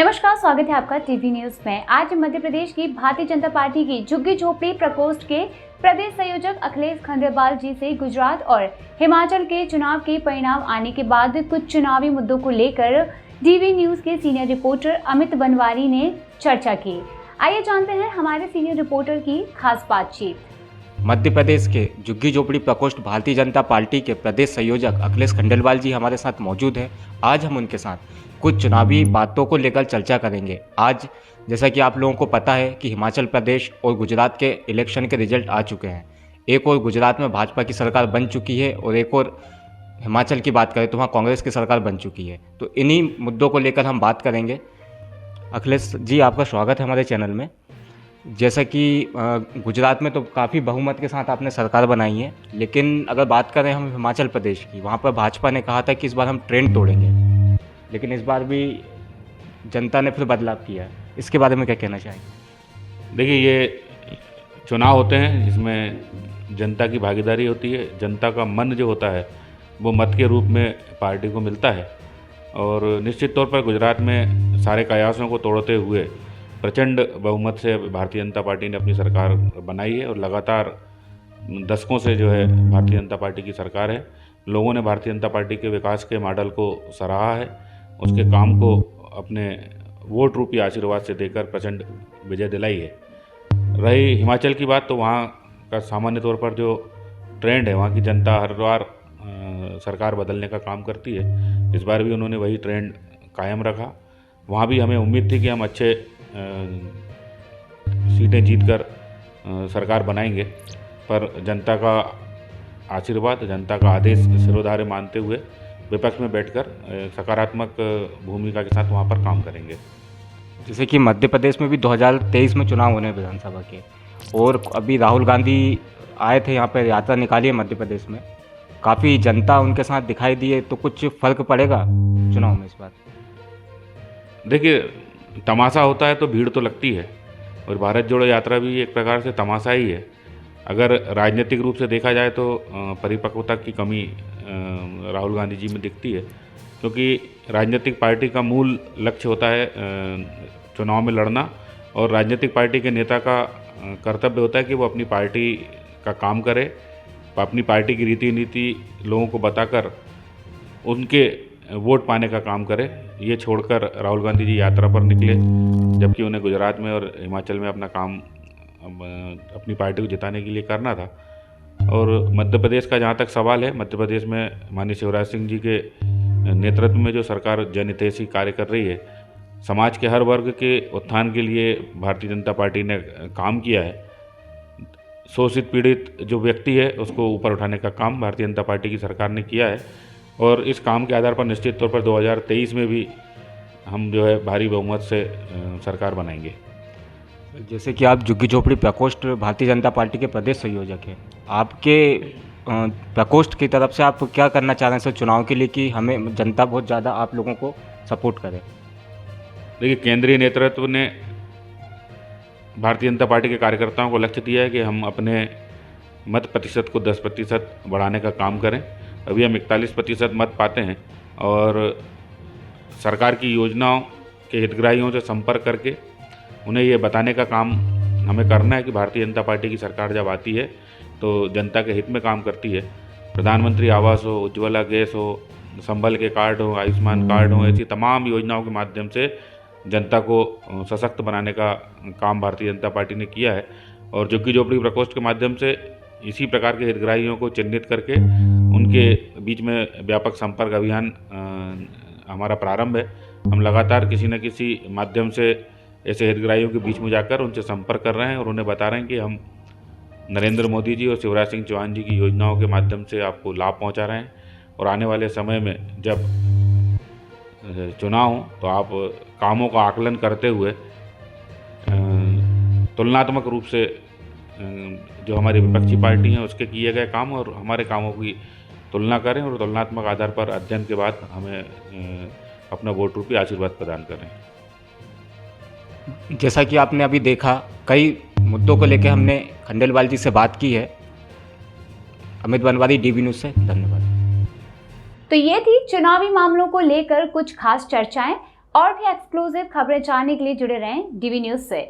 नमस्कार, स्वागत है आपका टीवी न्यूज में। आज मध्य प्रदेश की भारतीय जनता पार्टी की झुग्गी झोपड़ी प्रकोष्ठ के प्रदेश संयोजक अखिलेश खंडेलवाल जी से गुजरात और हिमाचल के चुनाव के परिणाम आने के बाद कुछ चुनावी मुद्दों को लेकर टीवी न्यूज के सीनियर रिपोर्टर अमित बनवारी ने चर्चा की। आइए जानते हैं हमारे सीनियर रिपोर्टर की खास बातचीत। मध्य प्रदेश के झुग्गी झोपड़ी प्रकोष्ठ भारतीय जनता पार्टी के प्रदेश संयोजक अखिलेश खंडेलवाल जी हमारे साथ मौजूद हैं। आज हम उनके साथ कुछ चुनावी बातों को लेकर चर्चा करेंगे। आज जैसा कि आप लोगों को पता है कि हिमाचल प्रदेश और गुजरात के इलेक्शन के रिजल्ट आ चुके हैं। एक और गुजरात में भाजपा की सरकार बन चुकी है और एक और हिमाचल की बात करें तो वहाँ कांग्रेस की सरकार बन चुकी है। तो इन्हीं मुद्दों को लेकर हम बात करेंगे। अखिलेश जी, आपका स्वागत है हमारे चैनल में। जैसा कि गुजरात में तो काफ़ी बहुमत के साथ आपने सरकार बनाई है, लेकिन अगर बात करें हम हिमाचल प्रदेश की, वहाँ पर भाजपा ने कहा था कि इस बार हम ट्रेंड तोड़ेंगे, लेकिन इस बार भी जनता ने फिर बदलाव किया है। इसके बारे में क्या कहना चाहेंगे? देखिए, ये चुनाव होते हैं जिसमें जनता की भागीदारी होती है। जनता का मन जो होता है वो मत के रूप में पार्टी को मिलता है और निश्चित तौर पर गुजरात में सारे कयासों को तोड़ते हुए प्रचंड बहुमत से भारतीय जनता पार्टी ने अपनी सरकार बनाई है और लगातार दशकों से जो है भारतीय जनता पार्टी की सरकार है। लोगों ने भारतीय जनता पार्टी के विकास के मॉडल को सराहा है, उसके काम को अपने वोट रूपी आशीर्वाद से देकर प्रचंड विजय दिलाई है। रही हिमाचल की बात, तो वहाँ का सामान्य तौर पर जो ट्रेंड है, वहाँ की जनता हर बार सरकार बदलने का काम करती है। इस बार भी उन्होंने वही ट्रेंड कायम रखा। वहाँ भी हमें उम्मीद थी कि हम अच्छे सीटें जीतकर सरकार बनाएंगे, पर जनता का आशीर्वाद, जनता का आदेश सिरोधार्य मानते हुए विपक्ष में बैठकर सकारात्मक भूमिका के साथ वहाँ पर काम करेंगे। जैसे कि मध्य प्रदेश में भी 2023 में चुनाव होने हैं विधानसभा के, और अभी राहुल गांधी आए थे यहाँ पर, यात्रा निकाली है मध्य प्रदेश में। काफ़ी जनता उनके साथ दिखाई दी है, तो कुछ फ़र्क पड़ेगा चुनाव में इस बार? देखिए, तमाशा होता है तो भीड़ तो लगती है, और भारत जोड़ो यात्रा भी एक प्रकार से तमाशा ही है। अगर राजनीतिक रूप से देखा जाए तो परिपक्वता की कमी राहुल गांधी जी में दिखती है, क्योंकि राजनीतिक पार्टी का मूल लक्ष्य होता है चुनाव में लड़ना, और राजनीतिक पार्टी के नेता का कर्तव्य होता है कि वो अपनी पार्टी का काम करे, अपनी पार्टी की रीति नीति लोगों को बताकर उनके वोट पाने का काम करे। ये छोड़कर राहुल गांधी जी यात्रा पर निकले, जबकि उन्हें गुजरात में और हिमाचल में अपना काम अपनी पार्टी को जिताने के लिए करना था। और मध्य प्रदेश का जहाँ तक सवाल है, मध्य प्रदेश में माननीय शिवराज सिंह जी के नेतृत्व में जो सरकार जनहितैषी कार्य कर रही है, समाज के हर वर्ग के उत्थान के लिए भारतीय जनता पार्टी ने काम किया है। शोषित पीड़ित जो व्यक्ति है उसको ऊपर उठाने का काम भारतीय जनता पार्टी की सरकार ने किया है, और इस काम के आधार पर निश्चित तौर पर 2023 में भी हम जो है भारी बहुमत से सरकार बनाएंगे। जैसे कि आप झुग्गी झोपड़ी प्रकोष्ठ भारतीय जनता पार्टी के प्रदेश संयोजक हैं, आपके प्रकोष्ठ की तरफ से आप क्या करना चाह रहे हैं सर चुनाव के लिए कि हमें जनता बहुत ज़्यादा आप लोगों को सपोर्ट करे? देखिए, केंद्रीय नेतृत्व ने भारतीय जनता पार्टी के कार्यकर्ताओं को लक्ष्य दिया है कि हम अपने मत प्रतिशत को 10% बढ़ाने का काम करें। अभी हम 41% मत पाते हैं, और सरकार की योजनाओं के हितग्राहियों से संपर्क करके उन्हें ये बताने का काम हमें करना है कि भारतीय जनता पार्टी की सरकार जब आती है तो जनता के हित में काम करती है। प्रधानमंत्री आवास हो, उज्ज्वला गैस हो, संबल के कार्ड हो, आयुष्मान कार्ड हो, ऐसी तमाम योजनाओं के माध्यम से जनता को सशक्त बनाने का काम भारतीय जनता पार्टी ने किया है। और झुग्गी झोपड़ी प्रकोष्ठ के माध्यम से इसी प्रकार के हितग्राहियों को चिन्हित करके उनके बीच में व्यापक संपर्क अभियान हमारा प्रारंभ है। हम लगातार किसी न किसी माध्यम से ऐसे हितग्राहियों के बीच में जाकर उनसे संपर्क कर रहे हैं और उन्हें बता रहे हैं कि हम नरेंद्र मोदी जी और शिवराज सिंह चौहान जी की योजनाओं के माध्यम से आपको लाभ पहुंचा रहे हैं, और आने वाले समय में जब चुनाव हो तो आप कामों का आकलन करते हुए तुलनात्मक रूप से जो हमारी विपक्षी पार्टी हैं उसके किए गए काम और हमारे कामों की तुलना करें, और तुलनात्मक आधार पर अध्ययन के बाद हमें अपना वोट रूपी आशीर्वाद प्रदान करें। जैसा कि आपने अभी देखा, कई मुद्दों को लेकर हमने खंडेलवाल जी से बात की है। अमित बनवारी, टीवी न्यूज़ से, धन्यवाद। तो ये थी चुनावी मामलों को लेकर कुछ खास चर्चाएं। और भी एक्सक्लूसिव खबरें जानने के लिए जुड़े रहें डीवी न्यूज से।